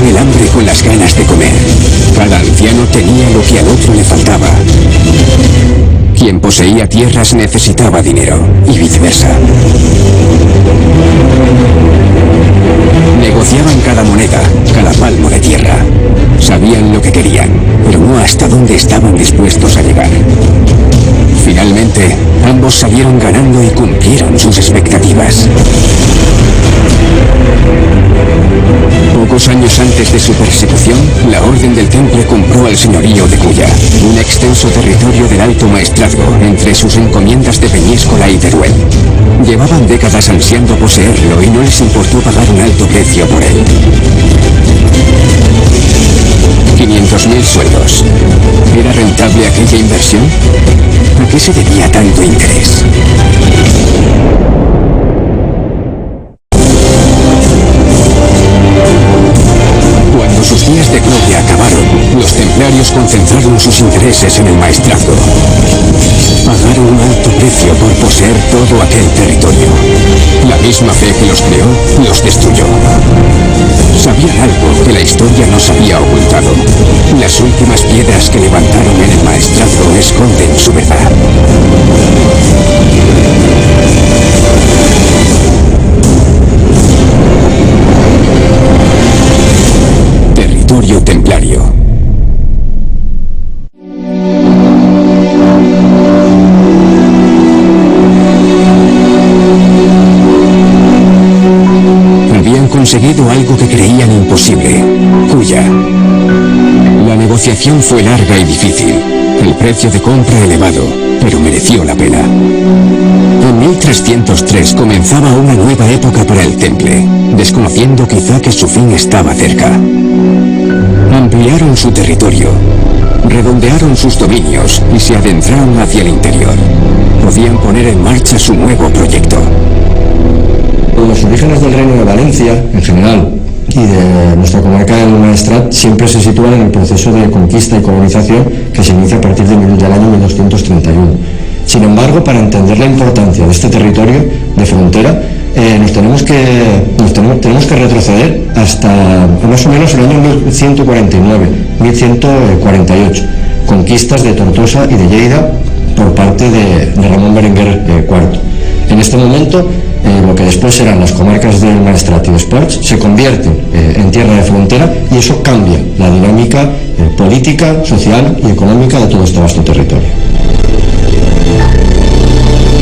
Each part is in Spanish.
el hambre con las ganas de comer. Cada anciano tenía lo que al otro le faltaba. Quien poseía tierras necesitaba dinero, y viceversa. Negociaban cada moneda, cada palmo de tierra. Sabían lo que querían, pero no hasta dónde estaban dispuestos a llegar. Finalmente, ambos salieron ganando y cumplieron sus expectativas. Pocos años antes de su persecución, la Orden del Temple compró al señorío de Cuya, un extenso territorio del Alto Maestrazgo, entre sus encomiendas de Peñíscola y Teruel. Llevaban décadas ansiando poseerlo y no les importó pagar un alto precio por él. 500.000 sueldos. ¿Era rentable aquella inversión? ¿A qué se debía tanto interés? Cuando sus días de gloria acabaron, los templarios concentraron sus intereses en el maestrazgo. Pagaron un alto precio por poseer todo aquel territorio. La misma fe que los creó, los destruyó. Sabían algo que la historia nos había ocultado. Las últimas piedras que levantaron en el maestrazgo esconden su verdad. Territorio templario. Habían conseguido algo que creían imposible: Cuya. La negociación fue larga y difícil. El precio de compra elevado, pero mereció la pena. En 1303 comenzaba una nueva época para el Temple, desconociendo quizá que su fin estaba cerca. Ampliaron su territorio, redondearon sus dominios y se adentraron hacia el interior. Podían poner en marcha su nuevo proyecto. Los orígenes del Reino de Valencia, en general, y de nuestra comarca del Maestrat, siempre se sitúan en el proceso de conquista y colonización que se inicia a partir del año 1231. Sin embargo, para entender la importancia de este territorio de frontera, tenemos que retroceder hasta más o menos el año 1149, 1148, conquistas de Tortosa y de Lleida por parte de Ramón Berenguer IV. En este momento, lo que después serán las comarcas del Maestrat y d'Esports se convierten en tierra de frontera, y eso cambia la dinámica política, social y económica de todo este vasto territorio.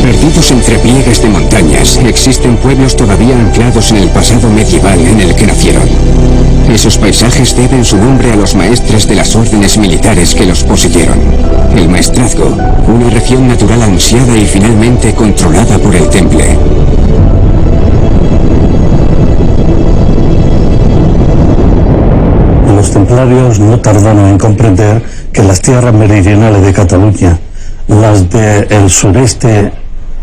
Perdidos entre pliegues de montañas, existen pueblos todavía anclados en el pasado medieval en el que nacieron. Esos paisajes deben su nombre a los maestres de las órdenes militares que los poseyeron. El maestrazgo, una región natural ansiada y finalmente controlada por el Temple. Los templarios no tardaron en comprender que las tierras meridionales de Cataluña, las del sureste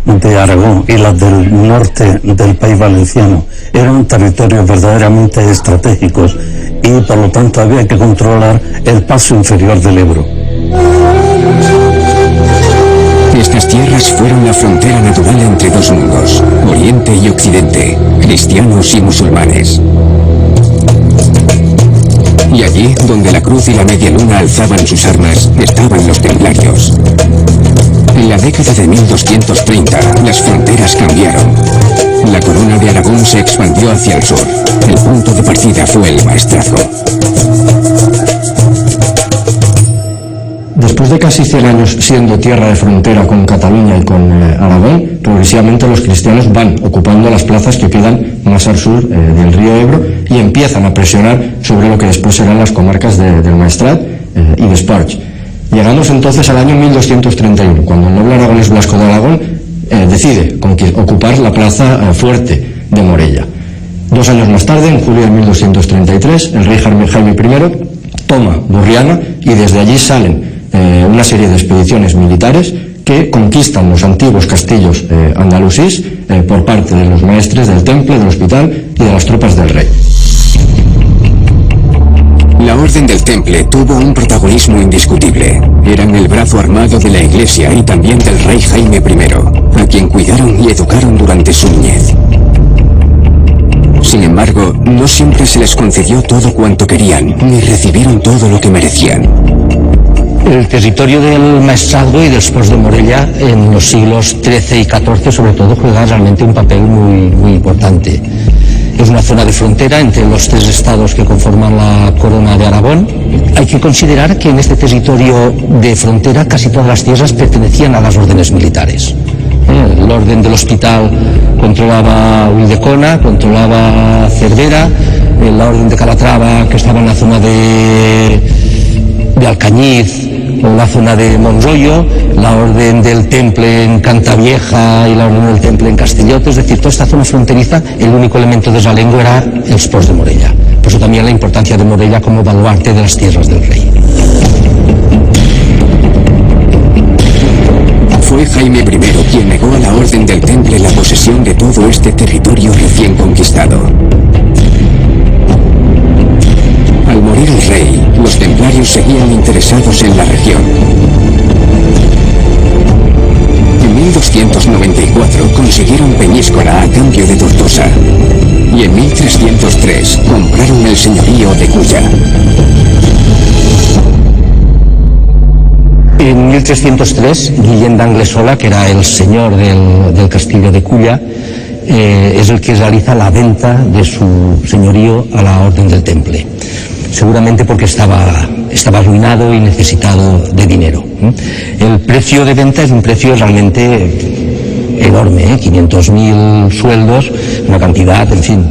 de Aragón y las del norte del país valenciano eran territorios verdaderamente estratégicos, y por lo tanto había que controlar el paso inferior del Ebro. Estas tierras fueron la frontera natural entre dos mundos, Oriente y Occidente, cristianos y musulmanes. Y allí, donde la cruz y la media luna alzaban sus armas, estaban los templarios. En la década de 1230, las fronteras cambiaron. La corona de Aragón se expandió hacia el sur. El punto de partida fue el maestrazgo. Después de casi 100 años siendo tierra de frontera con Cataluña y con Aragón, progresivamente los cristianos van ocupando las plazas que quedan más al sur del río Ebro, y empiezan a presionar sobre lo que después serán las comarcas del Maestrat y d'Esports. Llegamos entonces al año 1231, cuando el noble aragonés Blasco de Aragón decide ocupar la plaza fuerte de Morella. 2 años más tarde, en julio de 1233, el rey Jaime I toma Burriana, y desde allí salen una serie de expediciones militares que conquistan los antiguos castillos andalusíes por parte de los maestres del Temple, del Hospital y de las tropas del rey. La Orden del Temple tuvo un protagonismo indiscutible. Eran el brazo armado de la Iglesia y también del rey Jaime I, a quien cuidaron y educaron durante su niñez. Sin embargo, no no siempre se les concedió todo cuanto querían, ni recibieron todo lo que merecían. El territorio del Maestrazgo y después de Morella en los siglos XIII y XIV sobre todo juega realmente un papel muy importante. Es una zona de frontera entre los tres estados que conforman la Corona de Aragón. Hay que considerar que en este territorio de frontera casi todas las tierras pertenecían a las órdenes militares. El orden del Hospital controlaba Ulldecona, controlaba Cervera, la orden de Calatrava, que estaba en la zona de Alcañiz, o la zona de Monroyo, la orden del Temple en Cantavieja y la orden del Temple en Castellot, es decir, toda esta zona fronteriza, el único elemento de realengo era els ports de Morella. Por eso también la importancia de Morella como baluarte de las tierras del rey. Fue Jaime I quien negó a la Orden del Temple la posesión de todo este territorio recién conquistado. Al morir el rey, los templarios seguían interesados en la región. En 1294 consiguieron Peñíscola a cambio de Tortosa. Y en 1303 compraron el señorío de Culla. En 1303, Guillem d'Anglesola, que era el señor del castillo de Culla, es el que realiza la venta de su señorío a la Orden del Temple. Seguramente porque estaba arruinado y necesitado de dinero. El precio de venta es un precio realmente enorme, 500.000 sueldos, una cantidad, en fin,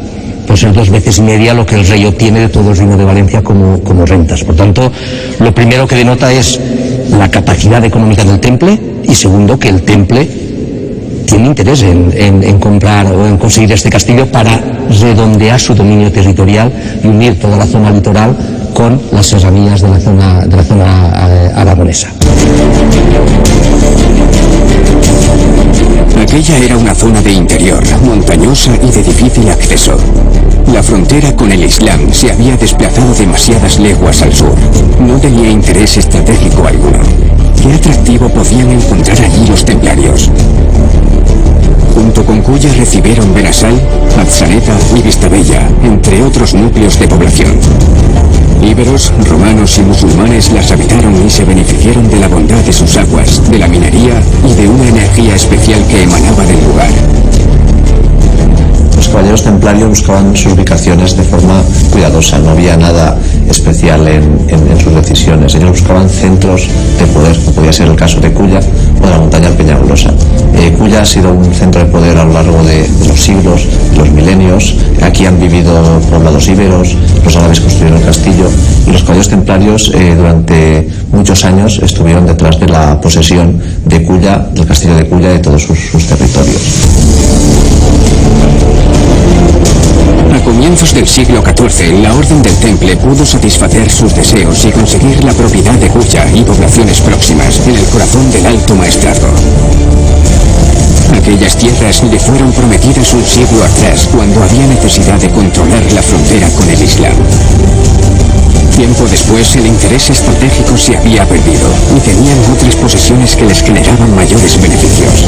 puede ser 2 veces y media lo que el rey obtiene de todo el reino de Valencia como rentas. Por tanto, lo primero que denota es la capacidad económica del Temple y segundo, que el Temple tiene interés en comprar o en conseguir este castillo para redondear su dominio territorial y unir toda la zona litoral con las serranías de la zona aragonesa. Aquella era una zona de interior, montañosa y de difícil acceso. La frontera con el Islam se había desplazado demasiadas leguas al sur. No tenía interés estratégico alguno. ¿Qué atractivo podían encontrar allí los templarios? Junto con Culla recibieron Benassal, Atzaneta y Vistabella, entre otros núcleos de población. Íberos, romanos y musulmanes las habitaron y se beneficiaron de la bondad de sus aguas, de la minería y de una energía especial que emanaba del lugar. Los caballeros templarios buscaban sus ubicaciones de forma cuidadosa, no había nada especial en sus decisiones. Ellos buscaban centros de poder, como podía ser el caso de Culla o de la montaña Peñagolosa. Culla ha sido un centro de poder a lo largo de los siglos, de los milenios. Aquí han vivido poblados íberos, los árabes construyeron el castillo y los caballeros templarios durante muchos años estuvieron detrás de la posesión de Culla, del castillo de Culla y de todos sus territorios. A comienzos del siglo XIV, la Orden del Temple pudo satisfacer sus deseos y conseguir la propiedad de Culla y poblaciones próximas en el corazón del Alto Maestrazgo. Aquellas tierras le fueron prometidas un siglo atrás cuando había necesidad de controlar la frontera con el Islam. Tiempo después, el interés estratégico se había perdido y tenían otras posesiones que les generaban mayores beneficios.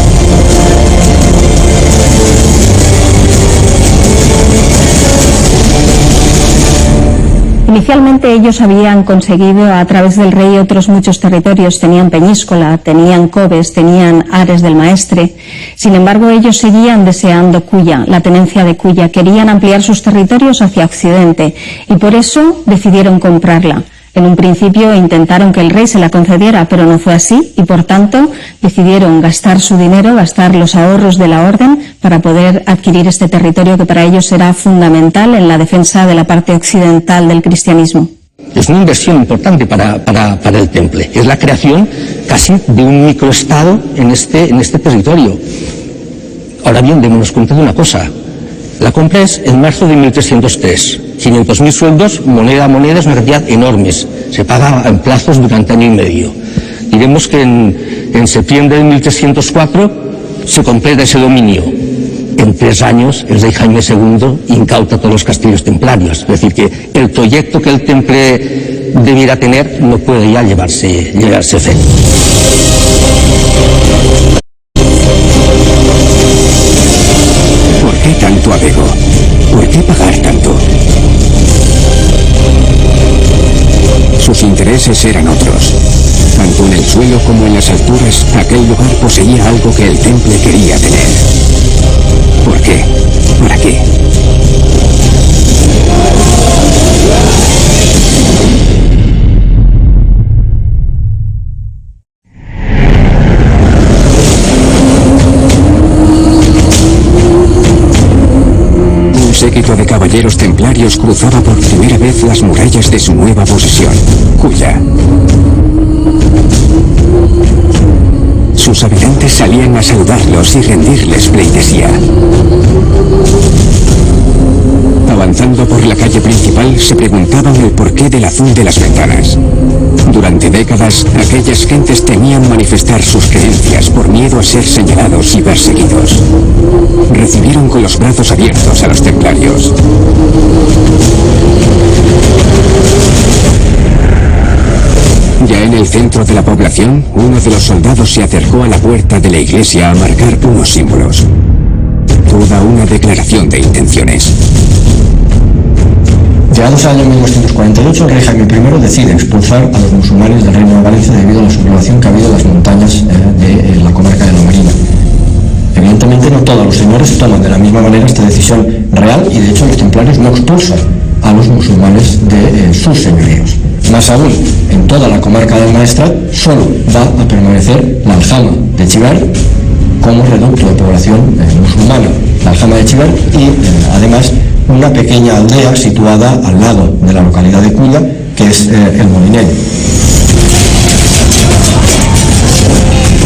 Inicialmente ellos habían conseguido a través del rey otros muchos territorios, tenían Peñíscola, tenían Coves, tenían Ares del Maestre. Sin embargo, ellos seguían deseando Culla, la tenencia de Culla, querían ampliar sus territorios hacia Occidente y por eso decidieron comprarla. En un principio intentaron que el rey se la concediera, pero no fue así y por tanto decidieron gastar su dinero, gastar los ahorros de la orden para poder adquirir este territorio que para ellos era fundamental en la defensa de la parte occidental del cristianismo. Es una inversión importante para el Temple. Es la creación casi de un microestado en este territorio. Ahora bien, démonos cuenta de una cosa. La compra es en marzo de 1303. 500.000 sueldos, moneda a moneda, es una cantidad enorme. Se paga en plazos durante año y medio. Diremos que en septiembre de 1304 se completa ese dominio. En 3 años, el rey Jaime II incauta todos los castillos templarios. Es decir, que el proyecto que el Temple debiera tener no puede ya llevarse a efecto. ¿Por qué tanto apego? ¿Por qué pagar tanto? Sus intereses eran otros. Tanto en el suelo como en las alturas, aquel lugar poseía algo que el temple quería tener. ¿Por qué? ¿Para qué? Un séquito de caballeros templarios cruzaba por primera vez las murallas de su nueva posesión, Kuya. Sus habitantes salían a saludarlos y rendirles pleitesía. Avanzando por la calle principal, se preguntaban el porqué del azul de las ventanas. Durante décadas, aquellas gentes temían manifestar sus creencias por miedo a ser señalados y perseguidos. Recibieron con los brazos abiertos a los templarios. Ya en el centro de la población, uno de los soldados se acercó a la puerta de la iglesia a marcar unos símbolos. Toda una declaración de intenciones. Llegados al año 1248, el rey Jaime I decide expulsar a los musulmanes del Reino de Valencia debido a la sublevación que ha habido en las montañas de la comarca de Lomarina. Evidentemente no todos los señores toman de la misma manera esta decisión real y de hecho los templarios no expulsan a los musulmanes de sus señoríos. Más aún, en toda la comarca del Maestrat solo va a permanecer la aljama de Xiver como reducto de población musulmana, la aljama de Xiver y además una pequeña aldea situada al lado de la localidad de Culla, que es el Molinero.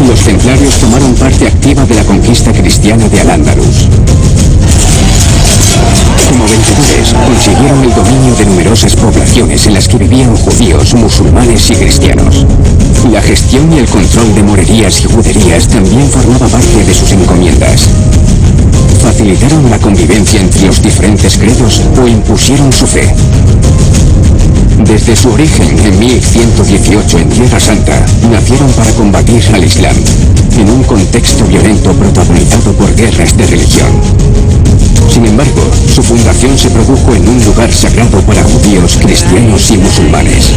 Los templarios tomaron parte activa de la conquista cristiana de Al-Ándalus. Como vencedores, consiguieron el dominio de numerosas poblaciones en las que vivían judíos, musulmanes y cristianos. La gestión y el control de morerías y juderías también formaba parte de sus encomiendas. Facilitaron la convivencia entre los diferentes credos o impusieron su fe. Desde su origen en 1118 en Tierra Santa, nacieron para combatir al Islam, en un contexto violento protagonizado por guerras de religión. Sin embargo, su fundación se produjo en un lugar sagrado para judíos, cristianos y musulmanes.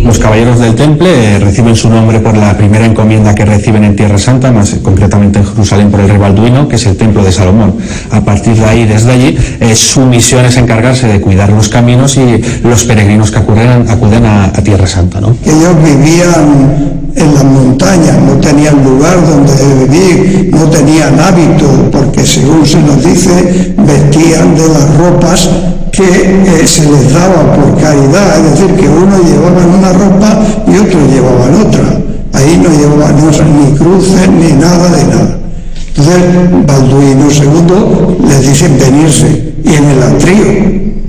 Los caballeros del Temple reciben su nombre por la primera encomienda que reciben en Tierra Santa, más concretamente en Jerusalén por el rey Balduino, que es el Templo de Salomón. A partir de ahí, desde allí, su misión es encargarse de cuidar los caminos y los peregrinos que acuden a Tierra Santa, ¿no? Ellos vivían en las montañas, no tenían lugar donde vivir, no tenían hábito, porque según se nos dice, vestían de las ropas que se les daba por caridad, es decir, que unos llevaban una ropa y otros llevaban otra. Ahí no llevaban ni cruces ni nada de nada. Entonces Balduino II les dice venirse, y en el atrio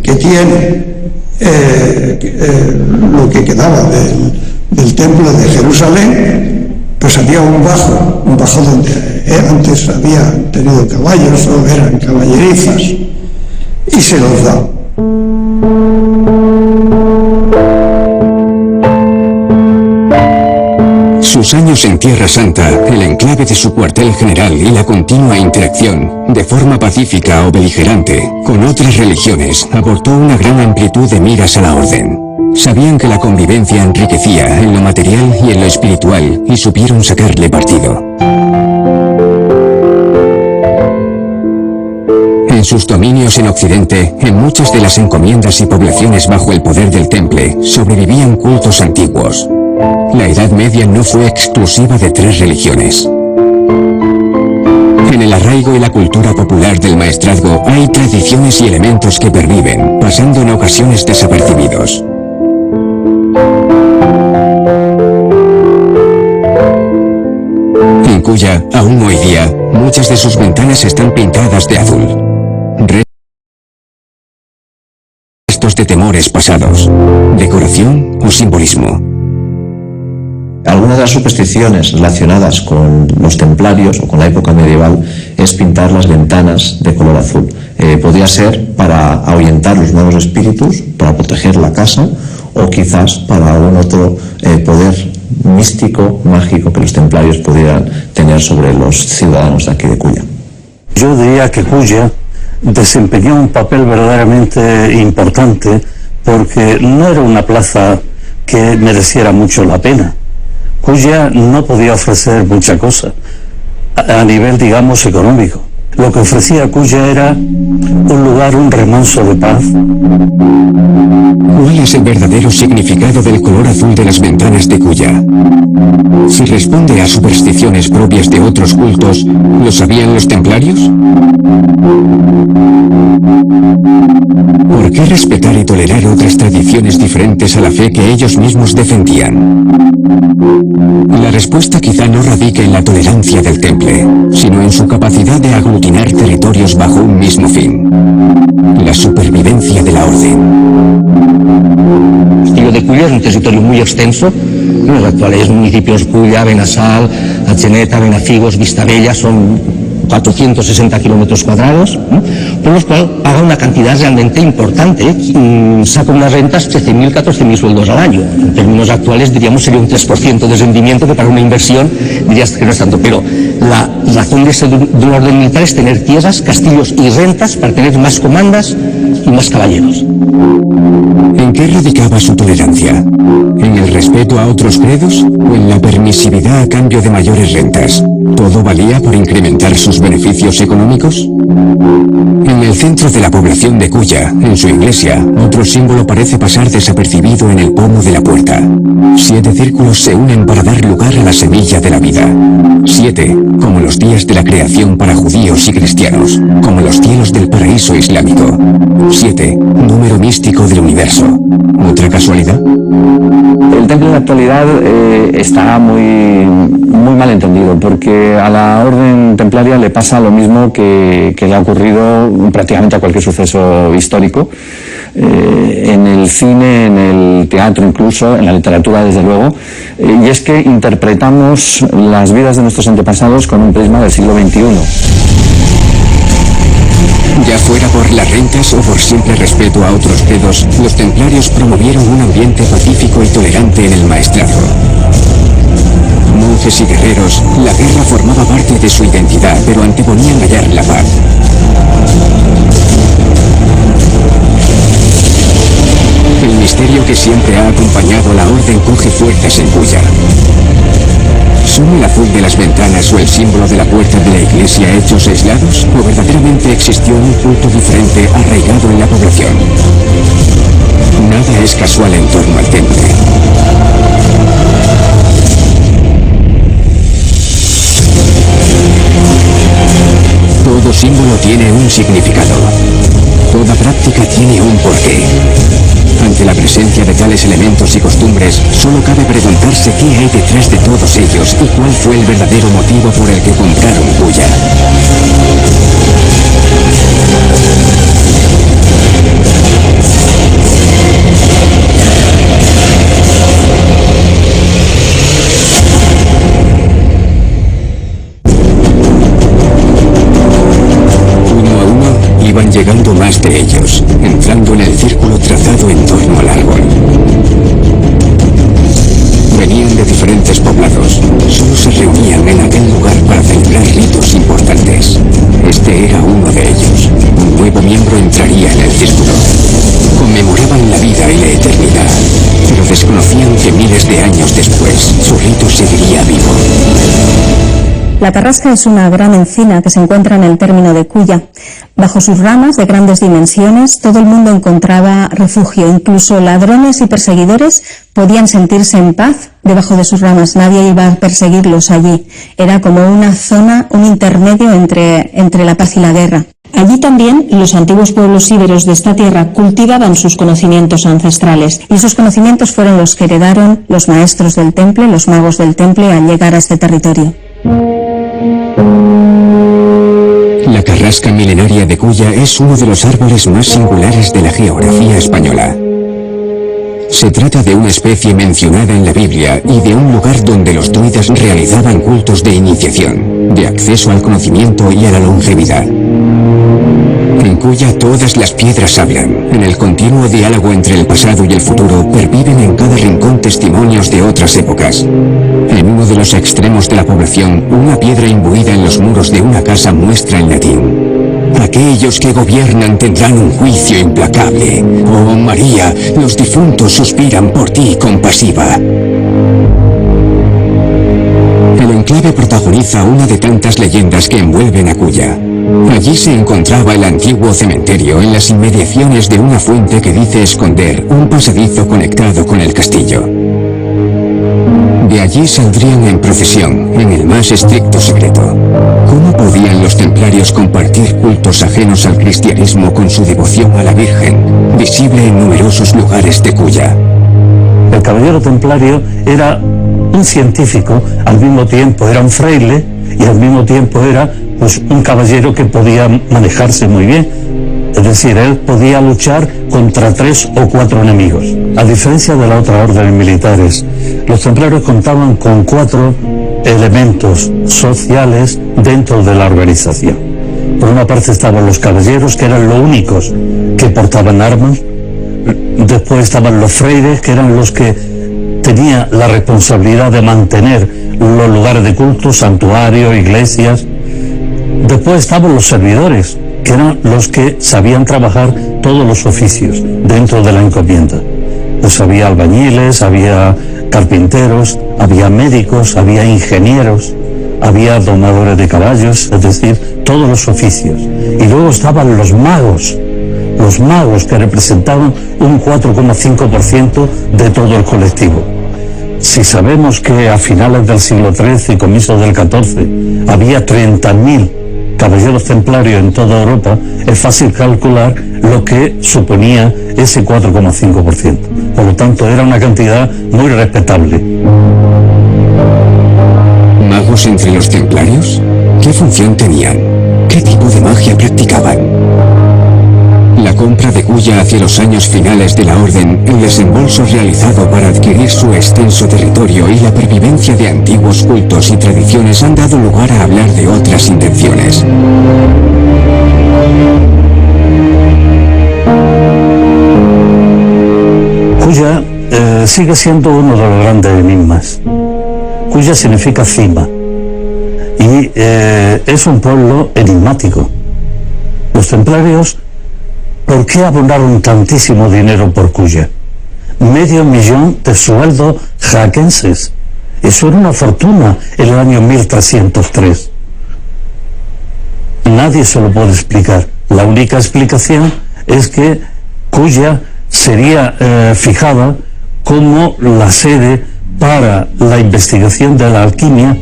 que tiene lo que quedaba del templo de Jerusalén, pues había un bajo donde antes habían tenido caballos o eran caballerizas, y se los da. Sus años en Tierra Santa, el enclave de su cuartel general y la continua interacción, de forma pacífica o beligerante, con otras religiones, aportó una gran amplitud de miras a la orden. Sabían que la convivencia enriquecía en lo material y en lo espiritual y supieron sacarle partido. En sus dominios en Occidente, en muchas de las encomiendas y poblaciones bajo el poder del Temple, sobrevivían cultos antiguos. La Edad Media no fue exclusiva de 3 religiones. En el arraigo y la cultura popular del maestrazgo hay tradiciones y elementos que perviven, pasando en ocasiones desapercibidos. En Kuya, aún hoy día, muchas de sus ventanas están pintadas de azul. Restos de temores pasados, decoración o simbolismo. Algunas de las supersticiones relacionadas con los templarios o con la época medieval es pintar las ventanas de color azul. Podría ser para ahuyentar los malos espíritus, para proteger la casa o quizás para algún otro poder místico, mágico que los templarios pudieran tener sobre los ciudadanos de aquí de Culla. Yo diría que Culla desempeñó un papel verdaderamente importante porque no era una plaza que mereciera mucho la pena. Kuya no podía ofrecer mucha cosa a nivel, digamos, económico. Lo que ofrecía Kuya era un lugar, un remanso de paz. ¿Cuál es el verdadero significado del color azul de las ventanas de Kuya? Si responde a supersticiones propias de otros cultos, ¿lo sabían los templarios? ¿Por qué respetar y tolerar otras tradiciones diferentes a la fe que ellos mismos defendían? La respuesta quizá no radique en la tolerancia del temple, sino en su capacidad de aglutinar territorios bajo un mismo fin: la supervivencia de la orden. El castillo de Culla es un territorio muy extenso. Los actuales municipios Culla, Benassal, Atzeneta, Benafigos, Vistabella son 460 kilómetros cuadrados, por los cuales paga una cantidad realmente importante. Saca unas rentas 13.000, 14.000 sueldos al año. En términos actuales diríamos sería un 3% de rendimiento, que para una inversión dirías que no es tanto. Pero la razón de ser de un orden militar es tener tierras, castillos y rentas para tener más comandas y más caballeros. ¿En qué radicaba su tolerancia? ¿En el respeto a otros credos o en la permisividad a cambio de mayores rentas? ¿Todo valía por incrementar sus beneficios económicos? En el centro de la población de Kulla, en su iglesia, otro símbolo parece pasar desapercibido en el pomo de la puerta. 7 círculos se unen para dar lugar a la semilla de la vida. 7, como los días de la creación para judíos y cristianos, como los cielos del paraíso islámico. 7, número místico del universo. ¿Otra casualidad? El templo en la actualidad está muy mal entendido, porque a la orden templaria le pasa lo mismo que le ha ocurrido prácticamente a cualquier suceso histórico, en el cine, en el teatro incluso, en la literatura desde luego, y es que interpretamos las vidas de nuestros antepasados con un prisma del siglo XXI. Ya fuera por las rentas o por simple respeto a otros credos, los templarios promovieron un ambiente pacífico y tolerante en el maestrazgo. Monjes y guerreros, la guerra formaba parte de su identidad, pero anteponían hallar la paz. El misterio que siempre ha acompañado a la orden coge fuerzas en Kulla. ¿Son el azul de las ventanas o el símbolo de la puerta de la iglesia hechos aislados? ¿O verdaderamente existió un culto diferente arraigado en la población? Nada es casual en torno al temple. Todo símbolo tiene un significado. Toda práctica tiene un porqué. Ante la presencia de tales elementos y costumbres, solo cabe preguntarse qué hay detrás de todos ellos y cuál fue el verdadero motivo por el que compraron Kulla. Iban llegando más de ellos, entrando en el círculo trazado en torno al árbol. Venían de diferentes poblados, solo se reunían en aquel lugar para celebrar ritos importantes. Este era uno de ellos. Un nuevo miembro entraría en el círculo. Conmemoraban la vida y la eternidad, pero desconocían que miles de años después, su rito seguiría vivo. La Tarrasca es una gran encina que se encuentra en el término de Culla. Bajo sus ramas de grandes dimensiones, todo el mundo encontraba refugio. Incluso ladrones y perseguidores podían sentirse en paz debajo de sus ramas. Nadie iba a perseguirlos allí. Era como una zona, un intermedio entre la paz y la guerra. Allí también los antiguos pueblos íberos de esta tierra cultivaban sus conocimientos ancestrales, y esos conocimientos fueron los que heredaron los maestros del temple, los magos del temple, al llegar a este territorio. La carrasca milenaria de Culla es uno de los árboles más singulares de la geografía española. Se trata de una especie mencionada en la Biblia y de un lugar donde los druidas realizaban cultos de iniciación, de acceso al conocimiento y a la longevidad. En Culla todas las piedras hablan. En el continuo diálogo entre el pasado y el futuro perviven en cada rincón testimonios de otras épocas. En uno de los extremos de la población, una piedra imbuida en los muros de una casa muestra en latín: aquellos que gobiernan tendrán un juicio implacable. Oh María, los difuntos suspiran por ti compasiva. El enclave protagoniza una de tantas leyendas que envuelven a Culla. Allí se encontraba el antiguo cementerio en las inmediaciones de una fuente que dice esconder un pasadizo conectado con el castillo. De allí saldrían en procesión, en el más estricto secreto. ¿Cómo podían los templarios compartir cultos ajenos al cristianismo con su devoción a la Virgen, visible en numerosos lugares de Culla? El caballero templario era un científico, al mismo tiempo era un fraile y al mismo tiempo era pues un caballero que podía manejarse muy bien. Es decir, él podía luchar contra 3 o 4 enemigos. A diferencia de la otra orden militares, los templarios contaban con 4 elementos sociales dentro de la organización. Por una parte estaban los caballeros, que eran los únicos que portaban armas. Después estaban los freires, que eran los que tenían la responsabilidad de mantener los lugares de culto, santuarios, iglesias. Después estaban los servidores, que eran los que sabían trabajar todos los oficios dentro de la encomienda. Pues había albañiles, había carpinteros, había médicos, había ingenieros, había domadores de caballos, es decir, todos los oficios. Y luego estaban los magos que representaban un 4,5% de todo el colectivo. Si sabemos que a finales del siglo XIII y comienzos del XIV había 30.000 caballeros templarios en toda Europa, es fácil calcular lo que suponía ese 4,5%. Por lo tanto, era una cantidad muy respetable. ¿Magos entre los templarios? ¿Qué función tenían? ¿Qué tipo de magia practicaban? La compra de Culla hacia los años finales de la orden, el desembolso realizado para adquirir su extenso territorio y la pervivencia de antiguos cultos y tradiciones han dado lugar a hablar de otras intenciones. Culla sigue siendo uno de los grandes enigmas. Culla significa cima y es un pueblo enigmático. Los templarios, ¿por qué abonaron tantísimo dinero por Culla? 500.000 de sueldos jaquenses. Eso era una fortuna en el año 1303. Nadie se lo puede explicar. La única explicación es que Culla sería fijada como la sede para la investigación de la alquimia.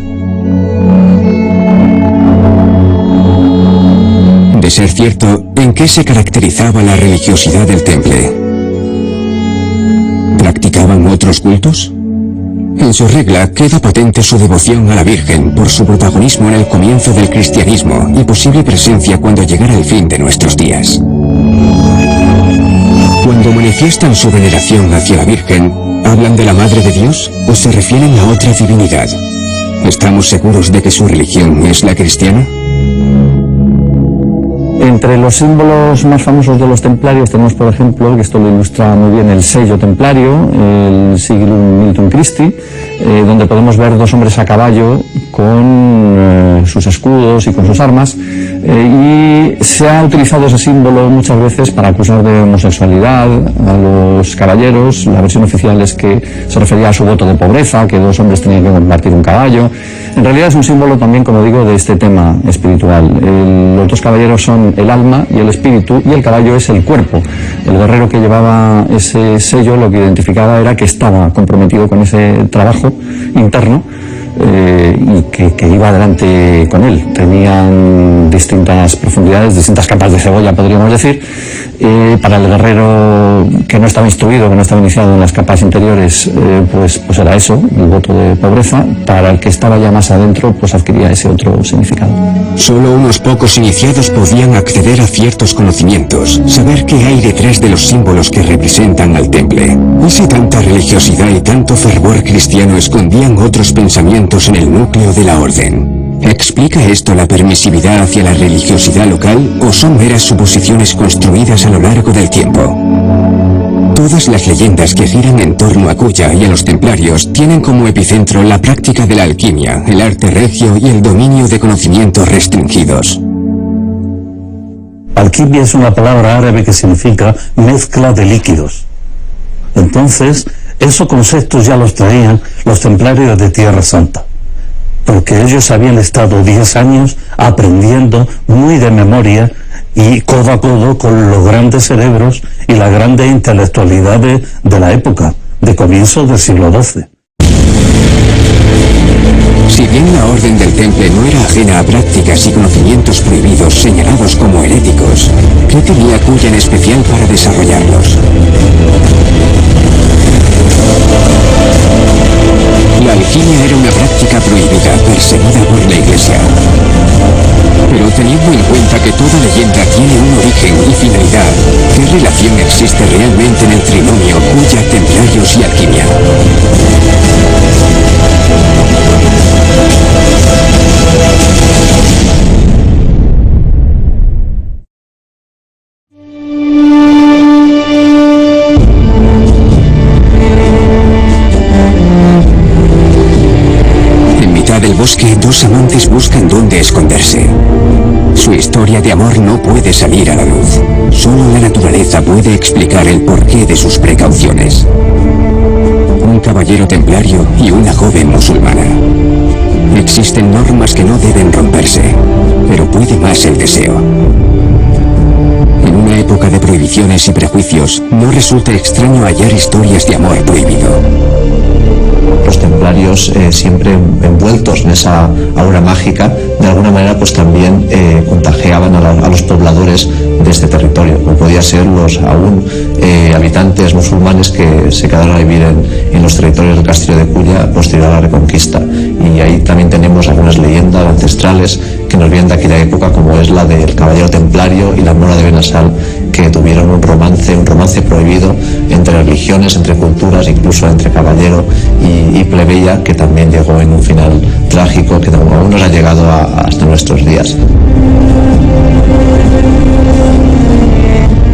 De ser cierto, ¿en qué se caracterizaba la religiosidad del temple? ¿Practicaban otros cultos? En su regla queda patente su devoción a la Virgen por su protagonismo en el comienzo del cristianismo y posible presencia cuando llegara el fin de nuestros días. Cuando manifiestan su veneración hacia la Virgen, ¿hablan de la Madre de Dios o se refieren a otra divinidad? ¿Estamos seguros de que su religión es la cristiana? Entre los símbolos más famosos de los templarios tenemos, por ejemplo, que esto lo ilustra muy bien, el sello templario, el Sigillum Militum Christi, donde podemos ver 2 hombres a caballo con sus escudos y con sus armas, y se ha utilizado ese símbolo muchas veces para acusar de homosexualidad a los caballeros. La versión oficial es que se refería a su voto de pobreza, que 2 hombres tenían que compartir un caballo. En realidad es un símbolo también, como digo, de este tema espiritual. Los 2 caballeros son el alma y el espíritu, y el caballo es el cuerpo. El guerrero que llevaba ese sello lo que identificaba era que estaba comprometido con ese trabajo interno y que iba adelante con él. Tenían distintas profundidades, distintas capas de cebolla, podríamos decir. Para el guerrero que no estaba instruido, que no estaba iniciado en las capas interiores, pues era eso, el voto de pobreza. Para el que estaba ya más adentro, pues adquiría ese otro significado. Solo unos pocos iniciados podían acceder a ciertos conocimientos, saber qué hay detrás de los símbolos que representan al temple. ¿Y si tanta religiosidad y tanto fervor cristiano escondían otros pensamientos en el núcleo de la orden? ¿Explica esto la permisividad hacia la religiosidad local o son meras suposiciones construidas a lo largo del tiempo? Todas las leyendas que giran en torno a Culla y a los templarios tienen como epicentro la práctica de la alquimia, el arte regio y el dominio de conocimientos restringidos. Alquimia es una palabra árabe que significa mezcla de líquidos. Entonces, esos conceptos ya los traían los templarios de Tierra Santa, porque ellos habían estado 10 años aprendiendo muy de memoria y codo a codo con los grandes cerebros y las grandes intelectualidades de la época, de comienzos del siglo XII. Si bien la Orden del Temple no era ajena a prácticas y conocimientos prohibidos señalados como heréticos, ¿qué tenía Kuya en especial para desarrollarlos? La alquimia era una práctica prohibida, perseguida por la Iglesia. Pero teniendo en cuenta que toda leyenda tiene un origen y finalidad, ¿qué relación existe realmente en el trinomio Kuya, templarios y alquimia? Del bosque, dos amantes buscan dónde esconderse. Su historia de amor no puede salir a la luz. Solo la naturaleza puede explicar el porqué de sus precauciones. Un caballero templario y una joven musulmana. Existen normas que no deben romperse, pero puede más el deseo. En una época de prohibiciones y prejuicios, no resulta extraño hallar historias de amor prohibido. Los templarios, siempre envueltos en esa aura mágica, de alguna manera pues también contagiaban a los pobladores de este territorio, como podía ser los aún habitantes musulmanes que se quedaron a vivir en los territorios del castillo de Kuya posterior a la Reconquista. Y ahí también tenemos algunas leyendas ancestrales que nos vienen de aquella época, como es la del caballero templario y la mora de Benassal, que tuvieron un romance prohibido entre religiones, entre culturas, incluso entre caballero y plebeya, que también llegó en un final trágico que aún nos ha llegado hasta nuestros días.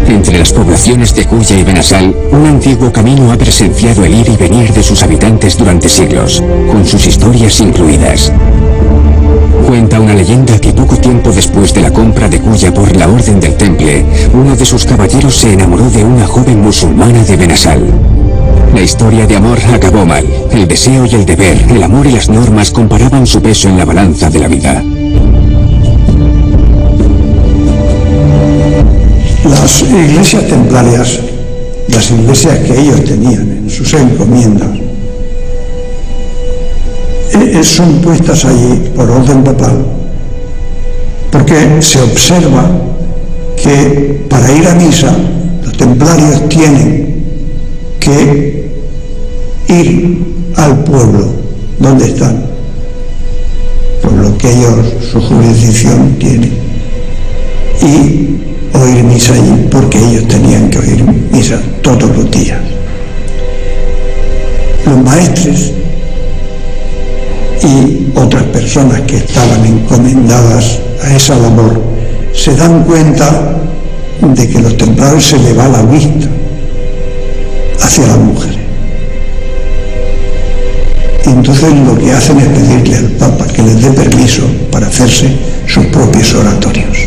Entre las poblaciones de Kuya y Benassal, un antiguo camino ha presenciado el ir y venir de sus habitantes durante siglos, con sus historias incluidas. Cuenta una leyenda que poco tiempo después de la compra de Kuya por la Orden del Temple, uno de sus caballeros se enamoró de una joven musulmana de Benassal. La historia de amor acabó mal. El deseo y el deber, el amor y las normas comparaban su peso en la balanza de la vida. Las iglesias templarias, las iglesias que ellos tenían en sus encomiendas, son puestas allí por orden papal, porque se observa que para ir a misa los templarios tienen que ir al pueblo donde están, por lo que ellos su jurisdicción tiene, y oír misa allí, porque ellos tenían que oír misa todos los días. Los maestres y otras personas que estaban encomendadas a esa labor se dan cuenta de que los templarios se le va la vista hacia las mujeres. Y entonces lo que hacen es pedirle al Papa que les dé permiso para hacerse sus propios oratorios.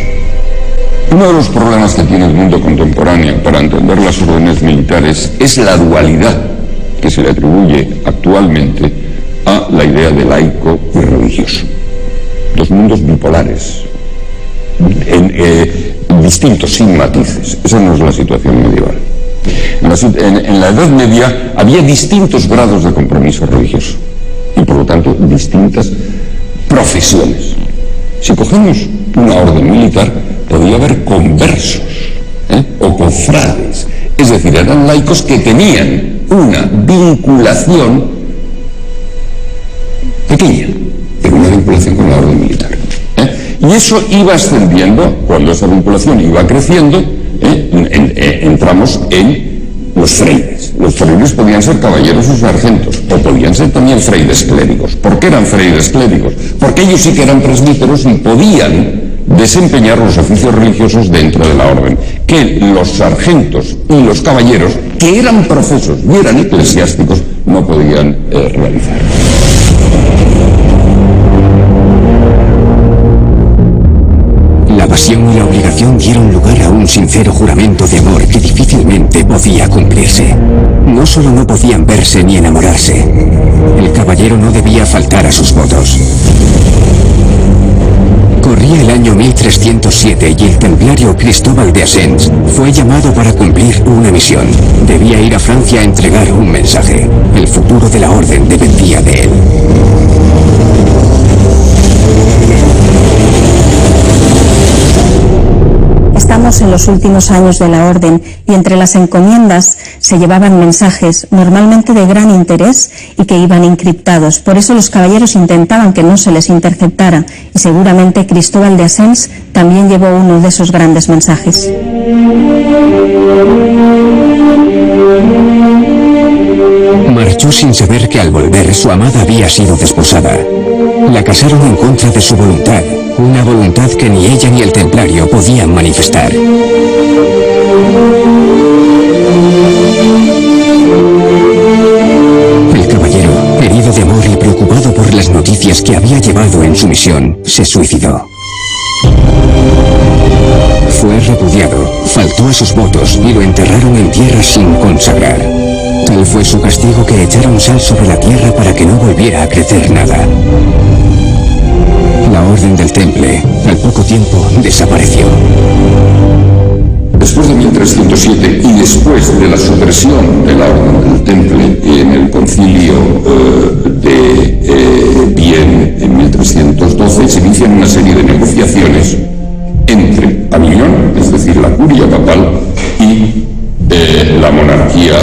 Uno de los problemas que tiene el mundo contemporáneo para entender las órdenes militares es la dualidad que se le atribuye actualmente a la idea de laico y religioso. Dos mundos bipolares, distintos, sin matices. Esa no es la situación medieval. En la Edad Media había distintos grados de compromiso religioso y por lo tanto distintas profesiones. Si cogemos una orden militar, podía haber conversos o cofrades, es decir, eran laicos que tenían una vinculación pequeña, pero una vinculación con la orden militar. Y eso iba ascendiendo. Cuando esa vinculación iba creciendo, entramos en los frailes. Los frailes podían ser caballeros o sargentos, o podían ser también frailes clérigos. ¿Por qué eran frailes clérigos? Porque ellos sí que eran presbíteros y podían desempeñar los oficios religiosos dentro de la orden, que los sargentos y los caballeros, que eran profesos y eran eclesiásticos, no podían realizar. La La pasión y la obligación dieron lugar a un sincero juramento de amor que difícilmente podía cumplirse. No solo no podían verse ni enamorarse, el caballero no debía faltar a sus votos. Corría el año 1307 y el templario Cristóbal de Asens fue llamado para cumplir una misión. Debía ir a Francia a entregar un mensaje. El futuro de la orden dependía de él. Estamos en los últimos años de la orden y entre las encomiendas se llevaban mensajes normalmente de gran interés y que iban encriptados. Por eso los caballeros intentaban que no se les interceptara y seguramente Cristóbal de Asens también llevó uno de esos grandes mensajes. Marchó sin saber que al volver su amada había sido desposada. La casaron en contra de su voluntad, una voluntad que ni ella ni el templario podían manifestar. El caballero, herido de amor y preocupado por las noticias que había llevado en su misión, se suicidó. Fue repudiado, faltó a sus votos y lo enterraron en tierra sin consagrar. Tal fue su castigo que echaron sal sobre la tierra para que no volviera a crecer nada. La orden del Temple, al poco tiempo, desapareció. Después de 1307 y después de la supresión de la orden del Temple en el concilio de Vienne en 1312, se inician una serie de negociaciones entre Avignon, es decir, la curia papal, y la monarquía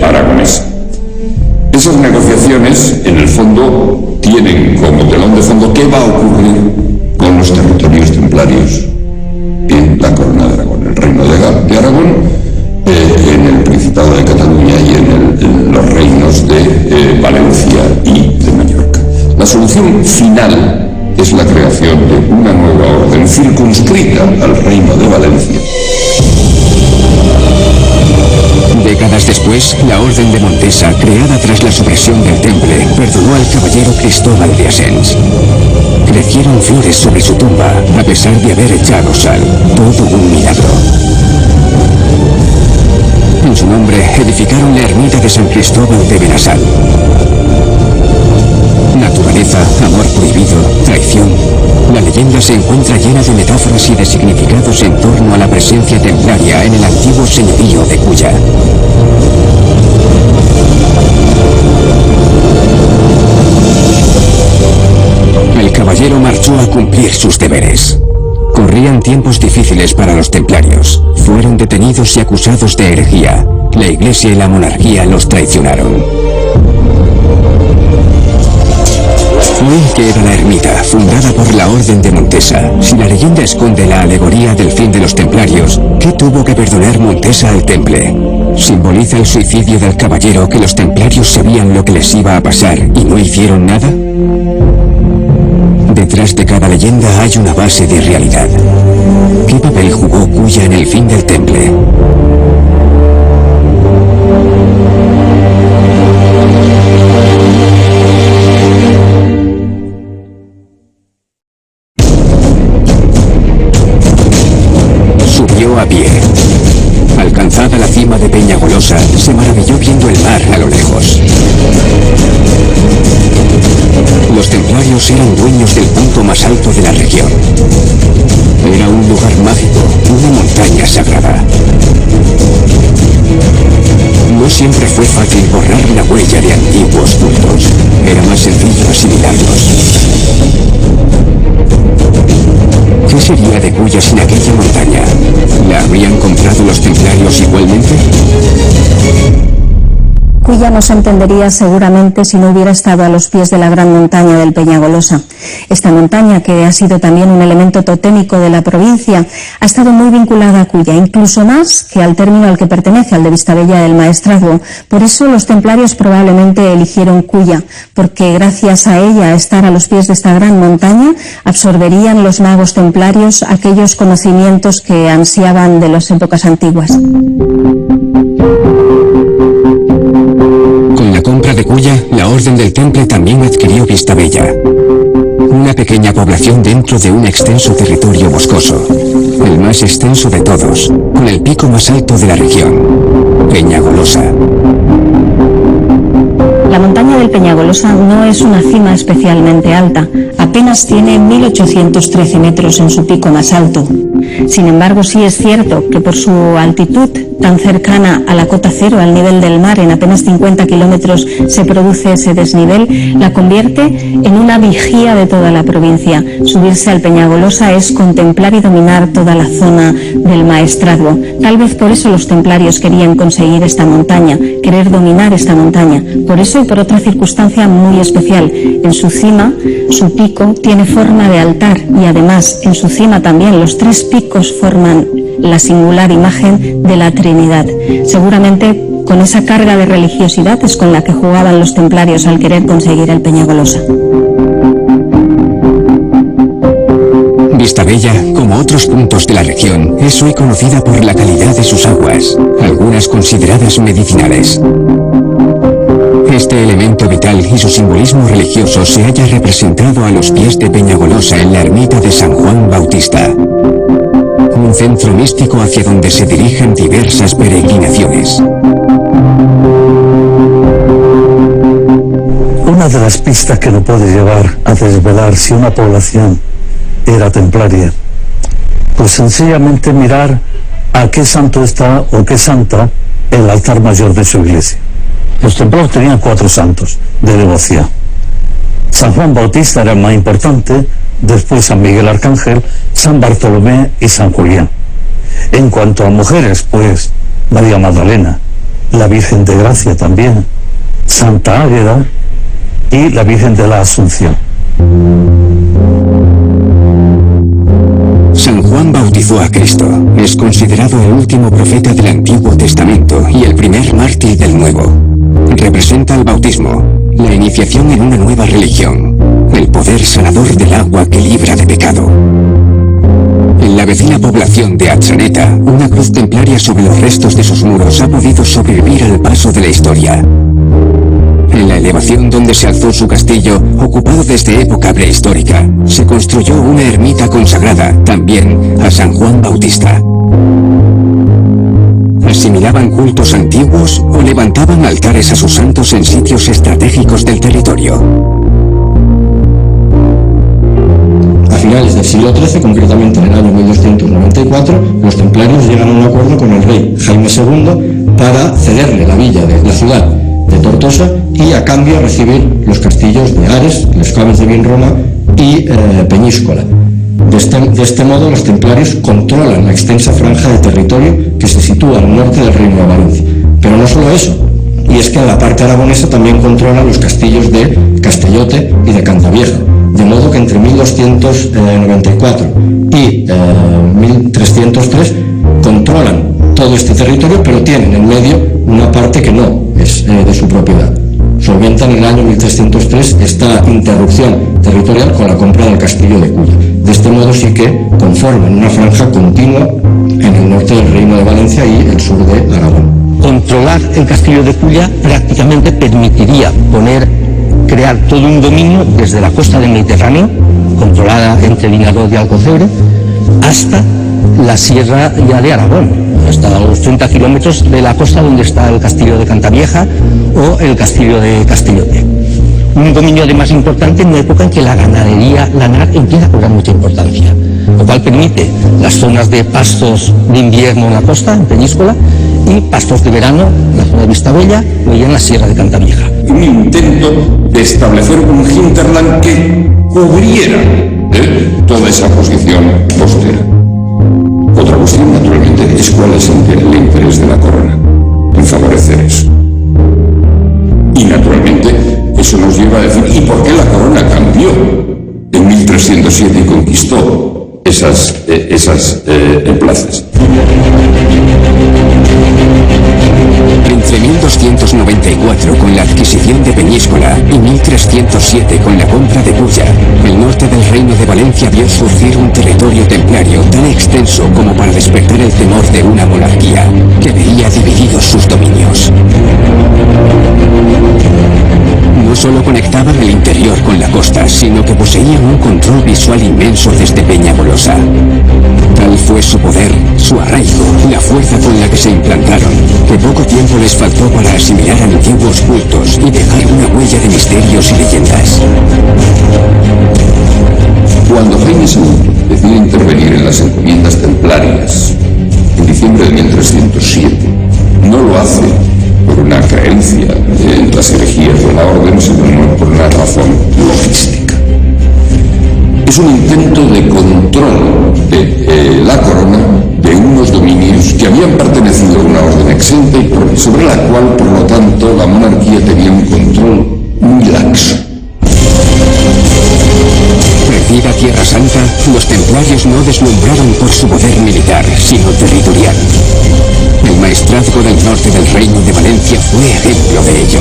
aragonesa. Esas negociaciones, en el fondo, tienen como telón de fondo qué va a ocurrir con los territorios templarios en la Corona de Aragón, el Reino de Aragón, en el Principado de Cataluña y en los reinos de Valencia y de Mallorca. La solución final es la creación de una nueva orden circunscrita al Reino de Valencia. Décadas después, la Orden de Montesa, creada tras la supresión del Temple, perdonó al caballero Cristóbal de Asens. Crecieron flores sobre su tumba, a pesar de haber echado sal. Todo un milagro. En su nombre, edificaron la ermita de San Cristóbal de Benassal. Naturaleza, amor prohibido, traición. La leyenda se encuentra llena de metáforas y de significados en torno a la presencia templaria en el antiguo señorío de Culla. El caballero marchó a cumplir sus deberes. Corrían tiempos difíciles para los templarios. Fueron detenidos y acusados de herejía. La iglesia y la monarquía los traicionaron. Hoy queda la ermita, fundada por la Orden de Montesa. Si la leyenda esconde la alegoría del fin de los templarios, ¿qué tuvo que perdonar Montesa al Temple? ¿Simboliza el suicidio del caballero que los templarios sabían lo que les iba a pasar y no hicieron nada? Detrás de cada leyenda hay una base de realidad. ¿Qué papel jugó Culla en el fin del Temple? Subió a pie. Alcanzada la cima de Peñagolosa, se maravilló viendo el mar a lo lejos. Los templarios eran dueños del punto más alto de la región. Era un lugar mágico, una montaña sagrada. No siempre fue fácil borrar la huella de antiguos cultos. Era más sencillo asimilarlos. ¿Qué sería de Culla sin aquella montaña? ¿La habrían comprado los templarios igualmente? Culla no se entendería seguramente si no hubiera estado a los pies de la gran montaña del Peñagolosa. Esta montaña, que ha sido también un elemento totémico de la provincia, ha estado muy vinculada a Culla, incluso más que al término al que pertenece, al de Vistabella del Maestrazgo. Por eso los templarios probablemente eligieron Culla, porque gracias a ella, a estar a los pies de esta gran montaña, absorberían los magos templarios aquellos conocimientos que ansiaban de las épocas antiguas. Con la compra de Culla, la Orden del Temple también adquirió Vistabella. una pequeña población dentro de un extenso territorio boscoso, el más extenso de todos, con el pico más alto de la región, Peñagolosa. La montaña del Peñagolosa no es una cima especialmente alta, apenas tiene 1813 metros en su pico más alto. Sin embargo, sí es cierto que por su altitud tan cercana a la cota cero, al nivel del mar, en apenas 50 kilómetros se produce ese desnivel, la convierte en una vigía de toda la provincia. Subirse al Peñagolosa es contemplar y dominar toda la zona del Maestrazgo. Tal vez por eso los templarios querían conseguir esta montaña, querer dominar esta montaña. Por eso y por otra circunstancia muy especial. En su cima, su pico tiene forma de altar y además en su cima también los tres picos forman la singular imagen de la Trinidad. Seguramente con esa carga de religiosidad es con la que jugaban los templarios al querer conseguir el Peñagolosa. Vistabella, como otros puntos de la región, es hoy conocida por la calidad de sus aguas, algunas consideradas medicinales. Este elemento vital y su simbolismo religioso se halla representado a los pies de Peñagolosa en la ermita de San Juan Bautista, un centro místico hacia donde se dirigen diversas peregrinaciones. Una de las pistas que nos puede llevar a desvelar si una población era templaria, pues sencillamente mirar a qué santo está o qué santa el altar mayor de su iglesia. Los templarios tenían 4 santos de devoción. San Juan Bautista era el más importante, después San Miguel Arcángel, San Bartolomé y San Julián. En cuanto a mujeres, pues María Magdalena, la Virgen de Gracia también, Santa Águeda y la Virgen de la Asunción. San Juan bautizó a Cristo. Es considerado el último profeta del Antiguo Testamento y el primer mártir del Nuevo. Representa el bautismo, la iniciación en una nueva religión, el poder sanador del agua que libra de pecado. En la vecina población de Atzeneta, una cruz templaria sobre los restos de sus muros ha podido sobrevivir al paso de la historia. En la elevación donde se alzó su castillo, ocupado desde época prehistórica, se construyó una ermita consagrada, también a San Juan Bautista. Asimilaban cultos antiguos o levantaban altares a sus santos en sitios estratégicos del territorio. A finales del siglo XIII, concretamente en el año 1294, los templarios llegan a un acuerdo con el rey Jaime II para cederle la villa de la ciudad de Tortosa y a cambio recibir los castillos de Ares, Les Caves de Vinromà y Peñíscola. De este modo, los templarios controlan la extensa franja de territorio que se sitúa al norte del Reino de Valencia. Pero no solo eso, y es que en la parte aragonesa también controlan los castillos de Castellote y de Cantavieja, de modo que entre 1294 y 1303 controlan todo este territorio, pero tienen en medio una parte que no es de su propiedad. Solventan en el año 1303 esta interrupción territorial con la compra del castillo de Culla. De este modo sí que conforman una franja continua en el norte del Reino de Valencia y el sur de Aragón. Controlar el castillo de Culla prácticamente permitiría crear todo un dominio desde la costa del Mediterráneo, controlada entre Vinaròs y Alcocebre, hasta la sierra ya de Aragón, hasta los 30 kilómetros de la costa donde está el castillo de Cantavieja o el castillo de Castellote. Un dominio además importante en una época en que la ganadería lanar empieza a cobrar mucha importancia, lo cual permite las zonas de pastos de invierno en la costa, en Peñíscola, y pastos de verano en la zona de Vistabella o ya en la sierra de Cantavieja. Un intento de establecer un hinterland que cubriera toda esa posición costera. Otra cuestión, naturalmente, es cuál es el interés de la corona en favorecer eso. Y, naturalmente, eso nos lleva a decir, ¿y por qué la corona cambió en 1307 y conquistó esas plazas? Entre 1294 con la adquisición de Peñíscola y 1307 con la compra de Culla, el norte del Reino de Valencia vio surgir un territorio templario tan extenso como para despertar el temor de una monarquía que veía divididos sus dominios. No solo conectaban el interior con la costa, sino que poseían un control visual inmenso desde Peñagolosa. Tal fue su poder, su arraigo, la fuerza con la que se implantaron, que poco tiempo les faltó para asimilar antiguos cultos y dejar una huella de misterios y leyendas. Cuando Jaime II decide intervenir en las encomiendas templarias en diciembre de 1307, no lo hace por una creencia en las herejías de la orden, sino por una razón logística. Es un intento de control de la corona de unos dominios que habían pertenecido a una orden exenta y sobre la cual, por lo tanto, la monarquía tenía un control muy laxo. Perdida Tierra Santa, los templarios no deslumbraron por su poder militar, sino territorial. El maestrazgo del norte del Reino de Valencia fue ejemplo de ello.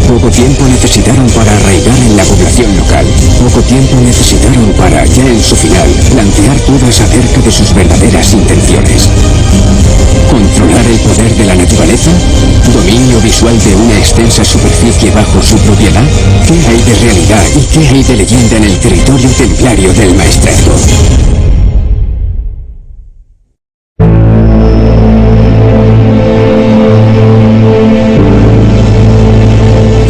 Poco tiempo necesitaron para arraigar en la población local. Poco tiempo necesitaron para, ya en su final, plantear dudas acerca de sus verdaderas intenciones. ¿Controlar el poder de la naturaleza? ¿Dominio visual de una extensa superficie bajo su propiedad? ¿Qué hay de realidad y qué hay de leyenda en el territorio templario del maestrazgo?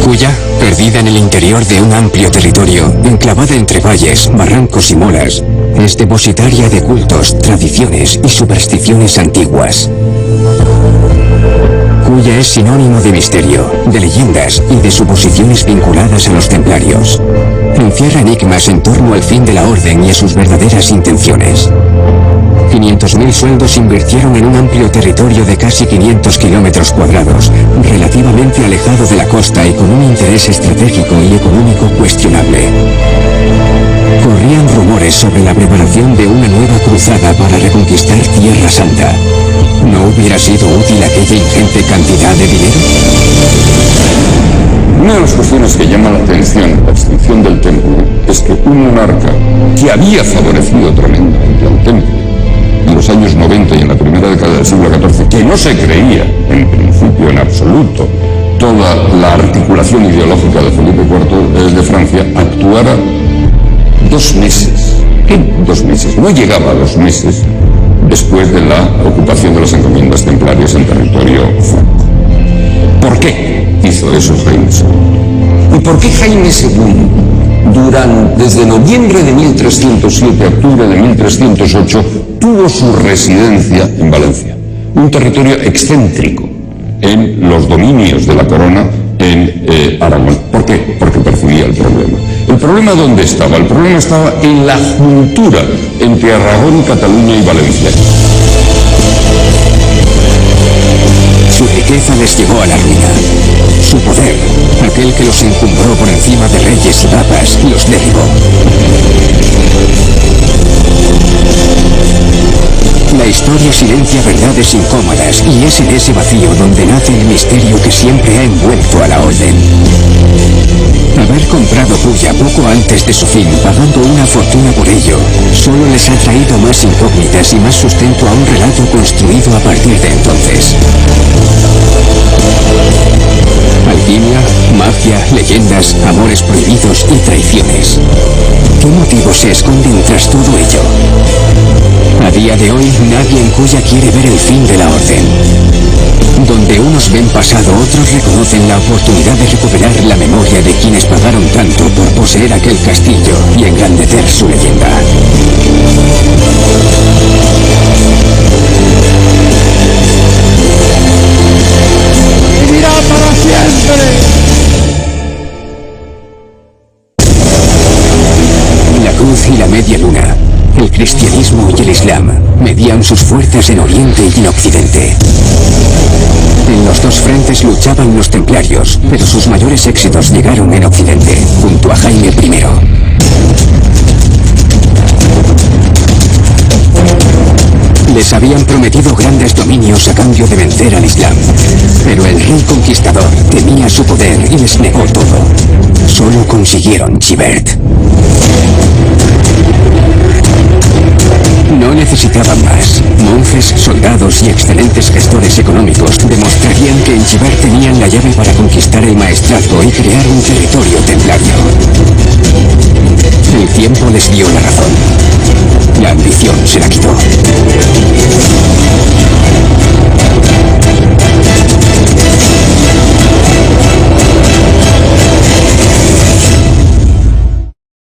Cuya, perdida en el interior de un amplio territorio, enclavada entre valles, barrancos y molas, es depositaria de cultos, tradiciones y supersticiones antiguas. Cuya es sinónimo de misterio, de leyendas y de suposiciones vinculadas a los templarios. Encierra enigmas en torno al fin de la orden y a sus verdaderas intenciones. 500.000 sueldos invirtieron en un amplio territorio de casi 500 kilómetros cuadrados, relativamente alejado de la costa y con un interés estratégico y económico cuestionable. Corrían rumores sobre la preparación de una nueva cruzada para reconquistar Tierra Santa. ¿No hubiera sido útil aquella ingente cantidad de dinero? Una de las cuestiones que llama la atención la extinción del templo es que un monarca que había favorecido tremendamente al templo en los años 90 y en la primera década del siglo XIV, que no se creía en principio en absoluto toda la articulación ideológica de Felipe IV de Francia, actuara 2 meses. ¿Qué 2 meses? No llegaba a 2 meses después de la ocupación de las encomiendas templarias en territorio franco. ¿Por qué hizo eso Jaime II? ¿Y por qué Jaime II, desde noviembre de 1307 a octubre de 1308, tuvo su residencia en Valencia? Un territorio excéntrico en los dominios de la corona en Aragón. ¿Por qué? Porque percibía el problema. ¿El problema dónde estaba? El problema estaba en la juntura entre Aragón, Cataluña y Valencia. Su riqueza les llevó a la ruina. Su poder, aquel que los encumbró por encima de reyes y papas, los derribó. La historia silencia verdades incómodas y es en ese vacío donde nace el misterio que siempre ha envuelto a la orden. Haber comprado Cuya poco antes de su fin, pagando una fortuna por ello, solo les ha traído más incógnitas y más sustento a un relato construido a partir de entonces. Alquimia, magia, leyendas, amores prohibidos y traiciones. ¿Qué motivos se esconden tras todo ello? A día de hoy, nadie en Cuya quiere ver el fin de la orden. Donde unos ven pasado, otros reconocen la oportunidad de recuperar la memoria de quienes pagaron tanto por poseer aquel castillo y engrandecer su leyenda. ¡Vivirá para siempre! La cruz y la media luna, el cristianismo y el islam, medían sus fuerzas en Oriente y en Occidente. En los dos frentes luchaban los templarios, pero sus mayores éxitos llegaron en Occidente, junto a Jaime I. Les habían prometido grandes dominios a cambio de vencer al Islam, pero el rey conquistador temía su poder y les negó todo. Solo consiguieron Chivert. No necesitaban más. Monjes, soldados políticos y excelentes gestores económicos demostrarían que en Chivar tenían la llave para conquistar el maestrazgo y crear un territorio templario. El tiempo les dio la razón. La ambición se la quitó.